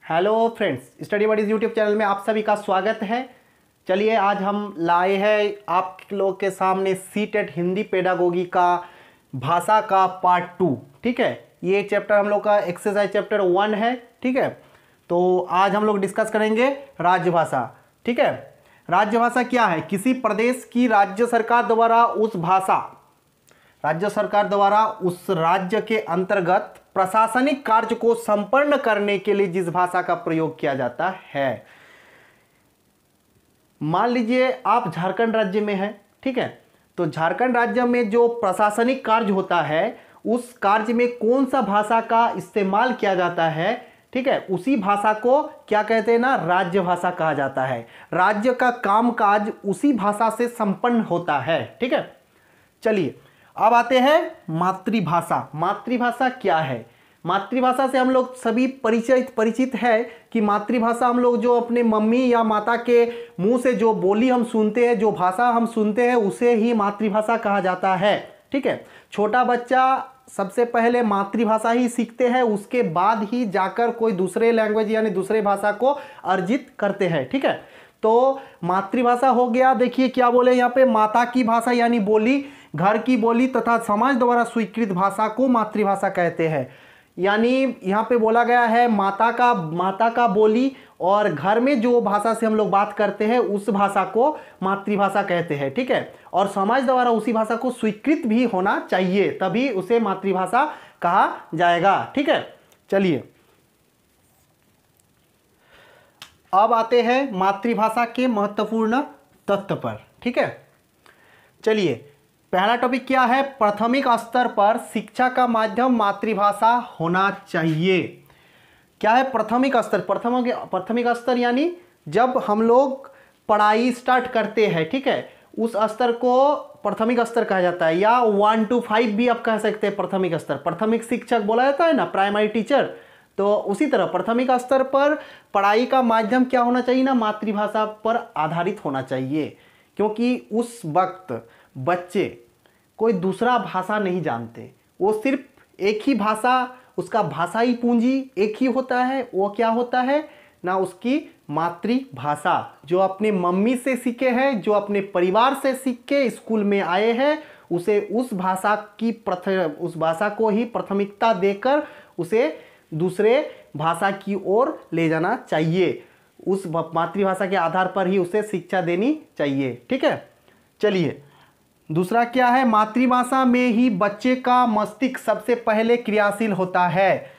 Hello friends, study buddies YouTube channel में आप सभी का स्वागत है। चलिए आज हम लाए हैं आप लोग के सामने सीटेट हिंदी पेडागोगी का भाषा का पार्ट 2। ठीक है, ये चैप्टर हम लोग का एक्सरसाइज चैप्टर 1 है। ठीक है, तो आज हम लोग डिस्कस करेंगे राजभाषा। ठीक है, राजभाषा क्या है? किसी प्रदेश की राज्य सरकार द्वारा उस राज्य के अंतर्गत प्रशासनिक कार्य को संपन्न करने के लिए जिस भाषा का प्रयोग किया जाता है। मान लीजिए आप झारखंड राज्य में हैं। ठीक है, तो झारखंड राज्य में जो प्रशासनिक कार्य होता है उस कार्य में कौन सा भाषा का इस्तेमाल किया जाता है, ठीक है, उसी भाषा को क्या कहते हैं ना, राज्य भाषा कहा जाता है। राज्य का कामकाज उसी भाषा से संपन्न होता है। ठीक है, चलिए अब आते हैं मातृभाषा। मातृभाषा क्या है? मातृभाषा से हम लोग सभी परिचित है कि मातृभाषा हम लोग जो अपने मम्मी या माता के मुंह से जो बोली हम सुनते हैं, जो भाषा हम सुनते हैं, उसे ही मातृभाषा कहा जाता है। ठीक है, छोटा बच्चा सबसे पहले मातृभाषा ही सीखते हैं, उसके बाद ही जाकर कोई दूसरे लैंग्वेज यानी दूसरे भाषा को अर्जित करते हैं। ठीक है, तो मातृभाषा हो गया। देखिए क्या बोले यहाँ पे, माता की भाषा यानी बोली, घर की बोली तथा समाज द्वारा स्वीकृत भाषा को मातृभाषा कहते हैं। यानी यहाँ पे बोला गया है माता का बोली और घर में जो भाषा से हम लोग बात करते हैं उस भाषा को मातृभाषा कहते हैं। ठीक है, और समाज द्वारा उसी भाषा को स्वीकृत भी होना चाहिए, तभी उसे मातृभाषा कहा जाएगा। ठीक है, चलिए अब आते हैं मातृभाषा के महत्वपूर्ण तथ्य पर। ठीक है, चलिए पहला टॉपिक क्या है? प्राथमिक स्तर पर शिक्षा का माध्यम मातृभाषा होना चाहिए। क्या है प्राथमिक स्तर? प्राथमिक स्तर यानी जब हम लोग पढ़ाई स्टार्ट करते हैं, ठीक है, उस स्तर को प्राथमिक स्तर कहा जाता है, या 1 to 5 भी आप कह सकते हैं प्राथमिक स्तर। प्राथमिक शिक्षक बोला जाता है ना, प्राइमरी टीचर। तो उसी तरह प्राथमिक स्तर पर पढ़ाई का माध्यम क्या होना चाहिए ना, मातृभाषा पर आधारित होना चाहिए, क्योंकि उस वक्त बच्चे कोई दूसरा भाषा नहीं जानते, वो सिर्फ एक ही भाषा, उसका भाषाई पूंजी एक ही होता है। वो क्या होता है ना, उसकी मातृभाषा, जो अपने मम्मी से सीखे हैं, जो अपने परिवार से सीख के स्कूल में आए हैं, उसे उस भाषा को ही प्राथमिकता देकर उसे दूसरे भाषा की ओर ले जाना चाहिए। उस मातृभाषा के आधार पर ही उसे शिक्षा देनी चाहिए। ठीक है, चलिए दूसरा क्या है? मातृभाषा में ही बच्चे का मस्तिष्क सबसे पहले क्रियाशील होता है।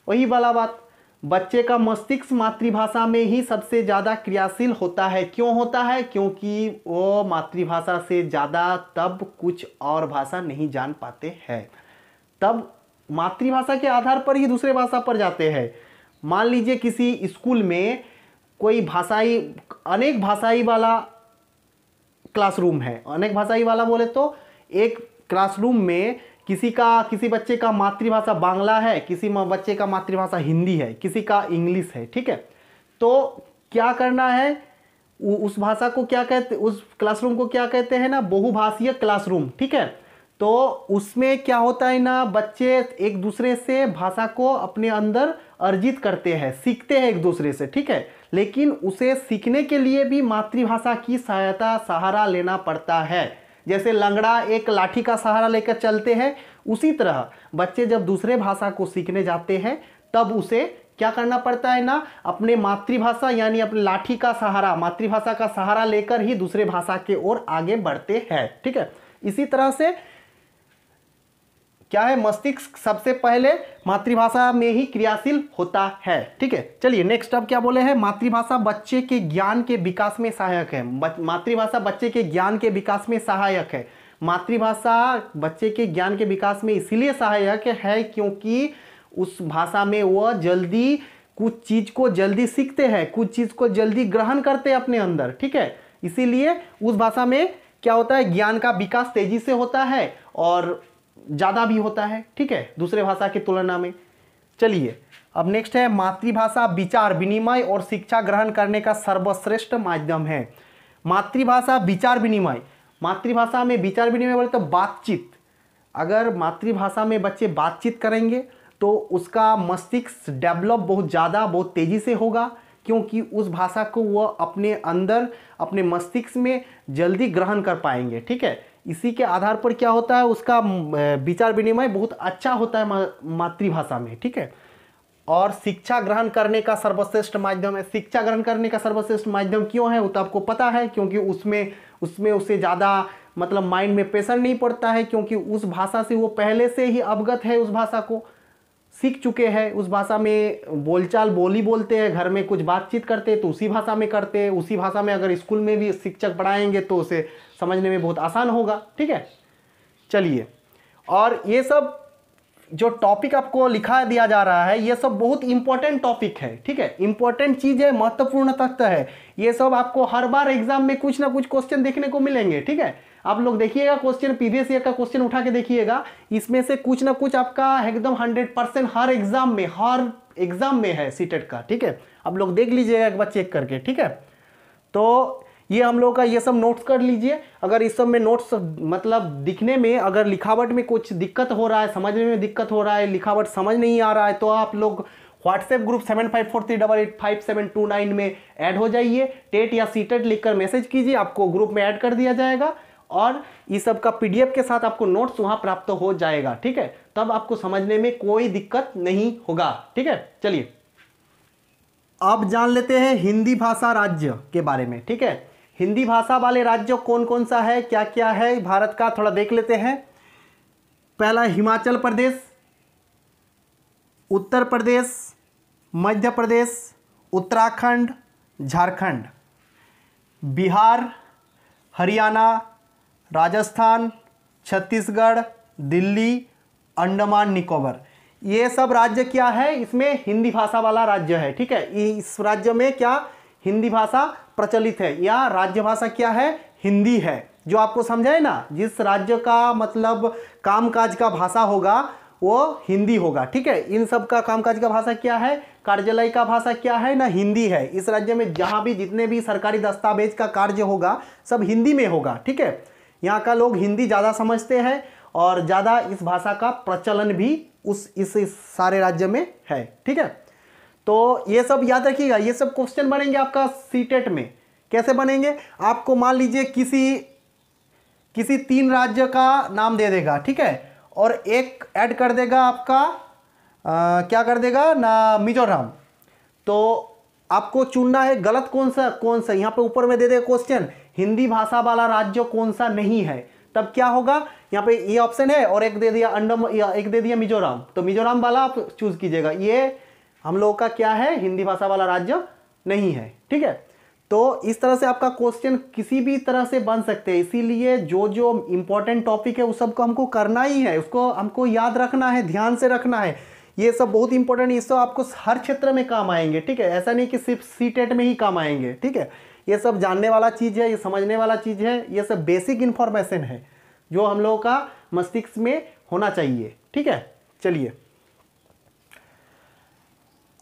वही वाला बात, बच्चे का मस्तिष्क मातृभाषा में ही सबसे ज़्यादा क्रियाशील होता है। क्यों होता है? क्योंकि वो मातृभाषा से ज़्यादा तब कुछ और भाषा नहीं जान पाते हैं, तब मातृभाषा के आधार पर ही दूसरे भाषा पर जाते हैं। मान लीजिए किसी स्कूल में कोई अनेक भाषाई वाला क्लासरूम है। अनेक भाषाई वाला बोले तो एक क्लासरूम में किसी बच्चे का मातृभाषा बांग्ला है, किसी बच्चे का मातृभाषा हिंदी है, किसी का इंग्लिश है। ठीक है, तो क्या करना है, उस भाषा को क्या कहते, उस क्लासरूम को क्या कहते हैं ना, बहुभाषीय क्लासरूम। ठीक है, तो उसमें क्या होता है ना, बच्चे एक दूसरे से भाषा को अपने अंदर अर्जित करते हैं, सीखते हैं एक दूसरे से। ठीक है, लेकिन उसे सीखने के लिए भी मातृभाषा की सहारा लेना पड़ता है। जैसे लंगड़ा एक लाठी का सहारा लेकर चलते हैं, उसी तरह बच्चे जब दूसरे भाषा को सीखने जाते हैं तब उसे क्या करना पड़ता है ना, अपने मातृभाषा यानी अपने लाठी का सहारा, मातृभाषा का सहारा लेकर ही दूसरे भाषा के ओर आगे बढ़ते हैं। ठीक है, इसी तरह से क्या है, मस्तिष्क सबसे पहले मातृभाषा में ही क्रियाशील होता है। ठीक है, चलिए नेक्स्ट अब क्या बोले हैं, मातृभाषा बच्चे के ज्ञान के विकास में सहायक है। मातृभाषा बच्चे के ज्ञान के विकास में सहायक है। मातृभाषा बच्चे के ज्ञान के विकास में इसीलिए सहायक है क्योंकि उस भाषा में वह जल्दी कुछ चीज को जल्दी सीखते हैं, कुछ चीज को जल्दी ग्रहण करते हैं अपने अंदर। ठीक है, इसीलिए उस भाषा में क्या होता है, ज्ञान का विकास तेजी से होता है और ज़्यादा भी होता है। ठीक है, दूसरे भाषा की तुलना में। चलिए अब नेक्स्ट है, मातृभाषा विचार विनिमय और शिक्षा ग्रहण करने का सर्वश्रेष्ठ माध्यम है। मातृभाषा विचार विनिमय, मातृभाषा में विचार विनिमय बोले तो बातचीत। अगर मातृभाषा में बच्चे बातचीत करेंगे तो उसका मस्तिष्क डेवलप बहुत ज़्यादा बहुत तेज़ी से होगा, क्योंकि उस भाषा को वह अपने अंदर अपने मस्तिष्क में जल्दी ग्रहण कर पाएंगे। ठीक है, इसी के आधार पर क्या होता है, उसका विचार विनिमय बहुत अच्छा होता है मातृभाषा में। ठीक है, और शिक्षा ग्रहण करने का सर्वश्रेष्ठ माध्यम है। शिक्षा ग्रहण करने का सर्वश्रेष्ठ माध्यम क्यों है वो तो आपको पता है, क्योंकि उसमें उसे ज़्यादा मतलब माइंड में प्रेशर नहीं पड़ता है, क्योंकि उस भाषा से वो पहले से ही अवगत है, उस भाषा को सीख चुके हैं। उस भाषा में बोलचाल बोली बोलते हैं, घर में कुछ बातचीत करते हैं तो उसी भाषा में करते हैं, उसी भाषा में अगर स्कूल में भी शिक्षक पढ़ाएंगे तो उसे समझने में बहुत आसान होगा। ठीक है, चलिए, और ये सब जो टॉपिक आपको लिखा दिया जा रहा है ये सब बहुत इंपॉर्टेंट टॉपिक है। ठीक है, इंपॉर्टेंट चीज़ है, महत्वपूर्ण तथ्य है। ये सब आपको हर बार एग्जाम में कुछ ना कुछ क्वेश्चन देखने को मिलेंगे। ठीक है, आप लोग देखिएगा क्वेश्चन, प्रीवियस ईयर का क्वेश्चन उठा के देखिएगा, इसमें से कुछ ना कुछ आपका एकदम 100% हर एग्जाम में है सीटेट का। ठीक है, आप लोग देख लीजिएगा एक बार चेक करके। ठीक है, तो ये हम लोग का ये सब नोट्स कर लीजिए। अगर इस सब में नोट्स मतलब दिखने में अगर लिखावट में कुछ दिक्कत हो रहा है, समझने में दिक्कत हो रहा है, लिखावट समझ नहीं आ रहा है, तो आप लोग व्हाट्सएप ग्रुप 7543885729 में ऐड हो जाइए। टेट या सीटेट लिखकर मैसेज कीजिए, आपको ग्रुप में ऐड कर दिया जाएगा और इस सब का पीडीएफ के साथ आपको नोट्स वहां प्राप्त हो जाएगा। ठीक है, तब आपको समझने में कोई दिक्कत नहीं होगा। ठीक है, चलिए अब जान लेते हैं हिंदी भाषा राज्य के बारे में। ठीक है, हिंदी भाषा वाले राज्य कौन कौन सा है, क्या क्या है भारत का, थोड़ा देख लेते हैं। पहला हिमाचल प्रदेश, उत्तर प्रदेश, मध्य प्रदेश, उत्तराखंड, झारखंड, बिहार, हरियाणा, राजस्थान, छत्तीसगढ़, दिल्ली, अंडमान निकोबार, ये सब राज्य क्या है, इसमें हिंदी भाषा वाला राज्य है। ठीक है, इस राज्य में क्या हिंदी भाषा प्रचलित है या राज्य भाषा क्या है, हिंदी है। जो आपको समझाए ना, जिस राज्य का मतलब कामकाज का भाषा होगा वो हिंदी होगा। ठीक है, इन सब का कामकाज का भाषा क्या है, कार्यालय का भाषा क्या है ना, हिंदी है। इस राज्य में जहां भी जितने भी सरकारी दस्तावेज का कार्य होगा सब हिंदी में होगा। ठीक है, यहाँ का लोग हिंदी ज़्यादा समझते हैं और ज़्यादा इस भाषा का प्रचलन भी इस सारे राज्य में है। ठीक है, तो ये सब याद रखिएगा। ये सब क्वेश्चन बनेंगे आपका सीटेट में। कैसे बनेंगे, आपको मान लीजिए किसी 3 राज्य का नाम दे देगा। ठीक है, और एक ऐड कर देगा आपका क्या कर देगा ना, मिजोरम। तो आपको चुनना है गलत कौन सा। यहाँ पे ऊपर में दे देगा क्वेश्चन, हिंदी भाषा वाला राज्य कौन सा नहीं है, तब क्या होगा, यहाँ पे ये ऑप्शन है और एक दे दिया एक दे दिया मिजोरम, तो मिजोरम वाला आप चूज कीजिएगा। ये हम लोग का क्या है, हिंदी भाषा वाला राज्य नहीं है। ठीक है, तो इस तरह से आपका क्वेश्चन किसी भी तरह से बन सकते हैं। इसीलिए जो इंपॉर्टेंट टॉपिक है उस सबको हमको करना ही है, उसको हमको याद रखना है, ध्यान से रखना है। ये सब बहुत इंपॉर्टेंट, ये सब आपको हर क्षेत्र में काम आएंगे। ठीक है, ऐसा नहीं कि सिर्फ सीटेट में ही काम आएंगे। ठीक है, ये सब जानने वाला चीज़ है, ये समझने वाला चीज़ है, ये सब बेसिक इंफॉर्मेशन है जो हम लोगों का मस्तिष्क में होना चाहिए। ठीक है, चलिए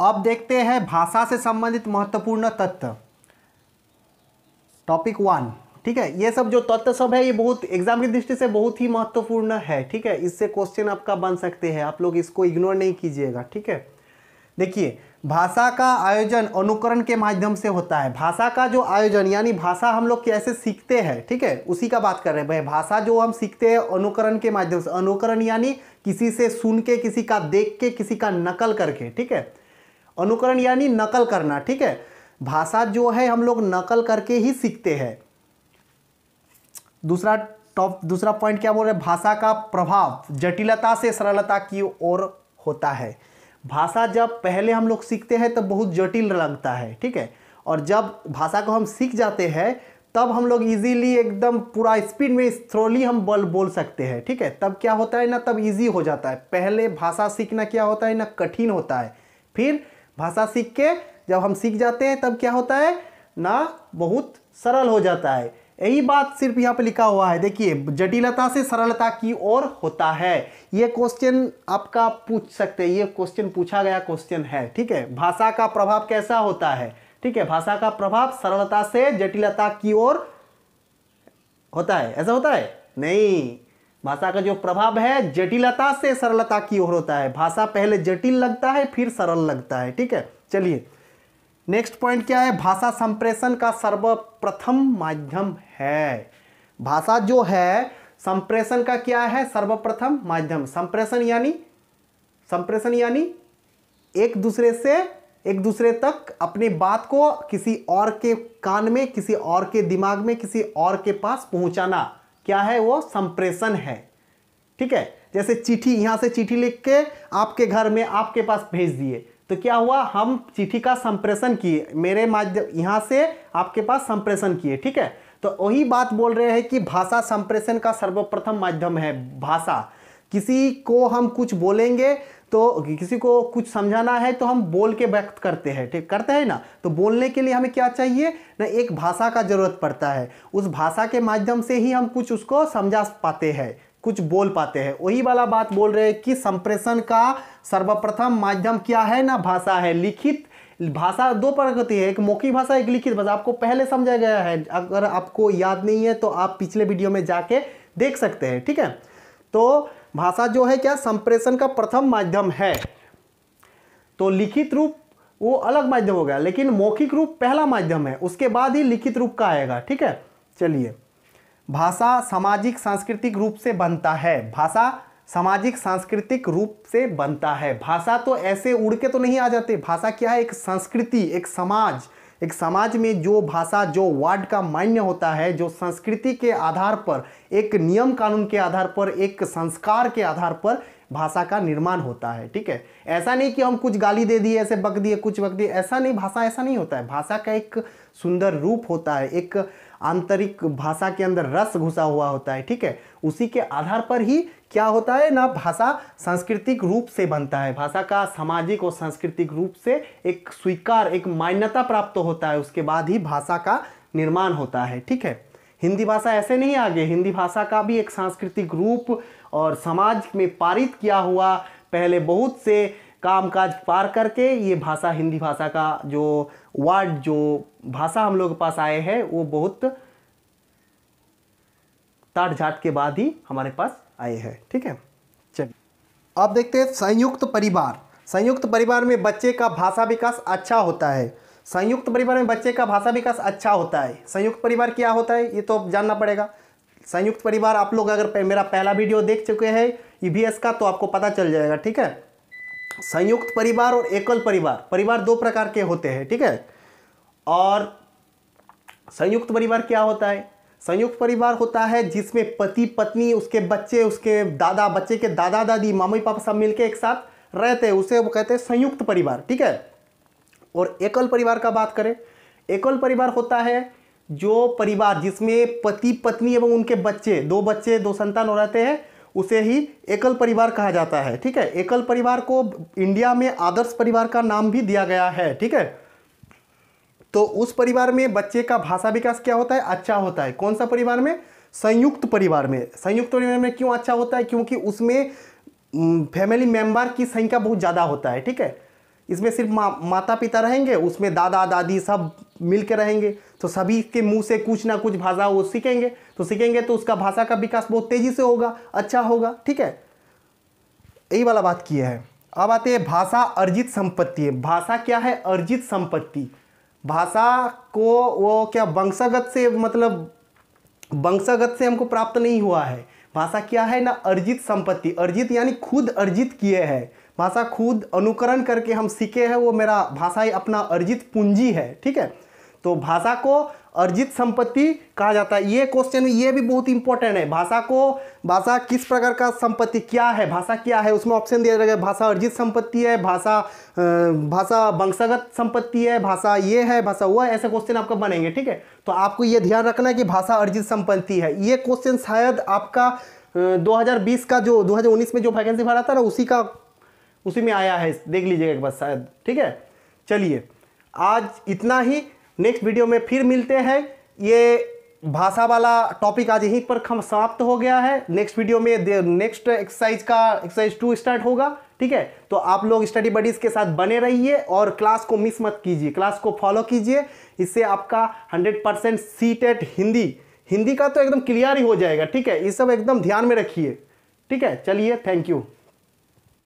अब देखते हैं भाषा से संबंधित महत्वपूर्ण तथ्य। टॉपिक 1। ठीक है, ये सब जो तथ्य सब है ये बहुत एग्जाम की दृष्टि से बहुत ही महत्वपूर्ण है। ठीक है, इससे क्वेश्चन आपका बन सकते हैं, आप लोग इसको इग्नोर नहीं कीजिएगा। ठीक है, देखिए भाषा का आयोजन अनुकरण के माध्यम से होता है। भाषा का जो आयोजन यानी भाषा हम लोग कैसे सीखते हैं, ठीक है, उसी का बात कर रहे हैं भाई। भाषा जो हम सीखते हैं अनुकरण के माध्यम से। अनुकरण यानी किसी से सुन के, किसी का देख के, किसी का नकल करके। ठीक है, अनुकरण यानी नकल करना। ठीक है, भाषा जो है हम लोग नकल करके ही सीखते हैं। दूसरा पॉइंट क्या बोल रहे हैं, भाषा का प्रभाव जटिलता से सरलता की ओर होता है। भाषा जब पहले हम लोग सीखते हैं तब बहुत जटिल लगता है। ठीक है, और जब भाषा को हम सीख जाते हैं तब हम लोग इजीली एकदम पूरा स्पीड में थ्रोली हम बोल सकते हैं। ठीक है, तब क्या होता है ना, तब इजी हो जाता है। पहले भाषा सीखना क्या होता है ना, कठिन होता है। फिर भाषा सीख के जब हम सीख जाते हैं तब क्या होता है ना, बहुत सरल हो जाता है। यही बात सिर्फ यहाँ पे लिखा हुआ है, देखिए जटिलता से सरलता की ओर होता है। ये क्वेश्चन आपका पूछ सकते हैं, ये क्वेश्चन पूछा गया क्वेश्चन है। ठीक है, भाषा का प्रभाव कैसा होता है। ठीक है, भाषा का प्रभाव सरलता से जटिलता की ओर होता है, ऐसा होता है नहीं। भाषा का जो प्रभाव है जटिलता से सरलता की ओर होता है। भाषा पहले जटिल लगता है फिर सरल लगता है, ठीक है। चलिए नेक्स्ट पॉइंट क्या है, भाषा संप्रेषण का सर्वप्रथम माध्यम है। भाषा जो है संप्रेषण का क्या है, सर्वप्रथम माध्यम। संप्रेषण यानी एक दूसरे तक अपनी बात को किसी और के कान में, किसी और के दिमाग में, किसी और के पास पहुंचाना, क्या है वो संप्रेषण है, ठीक है। जैसे चिट्ठी, यहां से चिट्ठी लिख के आपके घर में आपके पास भेज दिए, तो क्या हुआ, हम चिट्ठी का संप्रेषण किए, मेरे माध्यम यहां से आपके पास संप्रेषण किए, ठीक है। तो वही बात बोल रहे हैं कि भाषा संप्रेषण का सर्वप्रथम माध्यम है। भाषा, किसी को हम कुछ बोलेंगे तो किसी को कुछ समझाना है तो हम बोल के व्यक्त करते हैं, ठीक करते हैं ना। तो बोलने के लिए हमें क्या चाहिए ना, एक भाषा का जरूरत पड़ता है। उस भाषा के माध्यम से ही हम कुछ उसको समझा पाते हैं, कुछ बोल पाते हैं। वही वाला बात बोल रहे हैं कि संप्रेषण का सर्वप्रथम माध्यम क्या है ना, भाषा है। लिखित भाषा दो प्रकार की है, एक मौखिक भाषा, एक लिखित भाषा। आपको पहले समझाया गया है, अगर आपको याद नहीं है तो आप पिछले वीडियो में जाके देख सकते हैं, ठीक है। तो भाषा जो है क्या, संप्रेषण का प्रथम माध्यम है। तो लिखित रूप वो अलग माध्यम हो गया, लेकिन मौखिक रूप पहला माध्यम है, उसके बाद ही लिखित रूप का आएगा, ठीक है। चलिए, भाषा सामाजिक सांस्कृतिक रूप से बनता है। भाषा सामाजिक सांस्कृतिक रूप से बनता है। भाषा तो ऐसे उड़ के तो नहीं आ जाते। भाषा क्या है, एक संस्कृति, एक समाज, एक समाज में जो भाषा, जो वर्ड का मान्य होता है, जो संस्कृति के आधार पर, एक नियम कानून के आधार पर, एक संस्कार के आधार पर भाषा का निर्माण होता है, ठीक है। ऐसा नहीं कि हम कुछ गाली दे दिए, ऐसे बक दिए, कुछ बक दिए, ऐसा नहीं। भाषा ऐसा नहीं होता है। भाषा का एक सुंदर रूप होता है, एक आंतरिक भाषा के अंदर रस घुसा हुआ होता है, ठीक है। उसी के आधार पर ही क्या होता है ना, भाषा सांस्कृतिक रूप से बनता है। भाषा का सामाजिक और सांस्कृतिक रूप से एक स्वीकार, एक मान्यता प्राप्त होता है, उसके बाद ही भाषा का निर्माण होता है, ठीक है। हिंदी भाषा ऐसे नहीं आगे, हिंदी भाषा का भी एक सांस्कृतिक रूप और समाज में पारित किया हुआ, पहले बहुत से कामकाज पार करके ये भाषा, हिंदी भाषा का जो वर्ड, जो भाषा हम लोग के पास आए हैं, वो बहुत ताट झाट के बाद ही हमारे पास आए हैं, ठीक है। चलिए अब देखते हैं संयुक्त परिवार। संयुक्त परिवार में बच्चे का भाषा विकास अच्छा होता है। संयुक्त परिवार में बच्चे का भाषा विकास अच्छा होता है। संयुक्त परिवार क्या होता है ये तो जानना पड़ेगा। संयुक्त परिवार, आप लोग अगर मेरा पहला वीडियो देख चुके हैं ईवीएस का, तो आपको पता चल जाएगा, ठीक है। संयुक्त परिवार और एकल परिवार, परिवार दो प्रकार के होते हैं, ठीक है। और संयुक्त परिवार क्या होता है, संयुक्त परिवार होता है जिसमें पति पत्नी, उसके बच्चे, उसके दादा, बच्चे के दादा दादी, मम्मी पापा सब मिलके एक साथ रहते हैं, उसे वो कहते हैं संयुक्त परिवार, ठीक है। और एकल परिवार का बात करें, एकल परिवार होता है जो परिवार जिसमें पति पत्नी एवं उनके बच्चे, दो संतान रहते हैं, उसे ही एकल परिवार कहा जाता है, ठीक है। एकल परिवार को इंडिया में आदर्श परिवार का नाम भी दिया गया है, ठीक है। तो उस परिवार में बच्चे का भाषा विकास क्या होता है, अच्छा होता है। कौन सा परिवार में, संयुक्त परिवार में। संयुक्त परिवार में क्यों अच्छा होता है, क्योंकि उसमें फैमिली मेंबर की संख्या बहुत ज़्यादा होता है, ठीक है। इसमें सिर्फ माता पिता रहेंगे, उसमें दादा दादी सब मिल के रहेंगे, तो सभी के मुंह से कुछ ना कुछ भाषा वो सीखेंगे, तो उसका भाषा का विकास बहुत तेजी से होगा, अच्छा होगा, ठीक है। यही वाला बात की है। अब आते हैं भाषा अर्जित संपत्ति है। भाषा क्या है, अर्जित संपत्ति। भाषा को वो क्या वंशगत से, मतलब वंशगत से हमको प्राप्त नहीं हुआ है। भाषा क्या है ना, अर्जित संपत्ति। अर्जित यानी खुद अर्जित किए हैं। भाषा खुद अनुकरण करके हम सीखे हैं, वो मेरा भाषा ही अपना अर्जित पूंजी है, ठीक है। तो भाषा को अर्जित संपत्ति कहा जाता है। ये क्वेश्चन ये भी बहुत इंपॉर्टेंट है। भाषा किस प्रकार का संपत्ति, क्या है भाषा, क्या है, उसमें ऑप्शन दिया जाएगा। भाषा अर्जित संपत्ति है, भाषा वंशगत संपत्ति है, भाषा ये है, भाषा वो है, ऐसे क्वेश्चन आपका बनेंगे, ठीक है। तो आपको ये ध्यान रखना है कि भाषा अर्जित संपत्ति है। ये क्वेश्चन शायद आपका 2020 का जो 2019 में जो वैकेंसी भरा था ना, उसी में आया है, देख लीजिएगा एक बार शायद, ठीक है। चलिए आज इतना ही, नेक्स्ट वीडियो में फिर मिलते हैं। ये भाषा वाला टॉपिक आज यहीं पर समाप्त हो गया है। नेक्स्ट वीडियो में नेक्स्ट एक्सरसाइज 2 स्टार्ट होगा, ठीक है। तो आप लोग स्टडी बडीज के साथ बने रहिए और क्लास को मिस मत कीजिए, क्लास को फॉलो कीजिए। इससे आपका 100% सीटेट हिंदी हिंदी का तो एकदम क्लियर ही हो जाएगा। ठीक है, ये सब एकदम ध्यान में रखिए। ठीक है, चलिए, थैंक यू।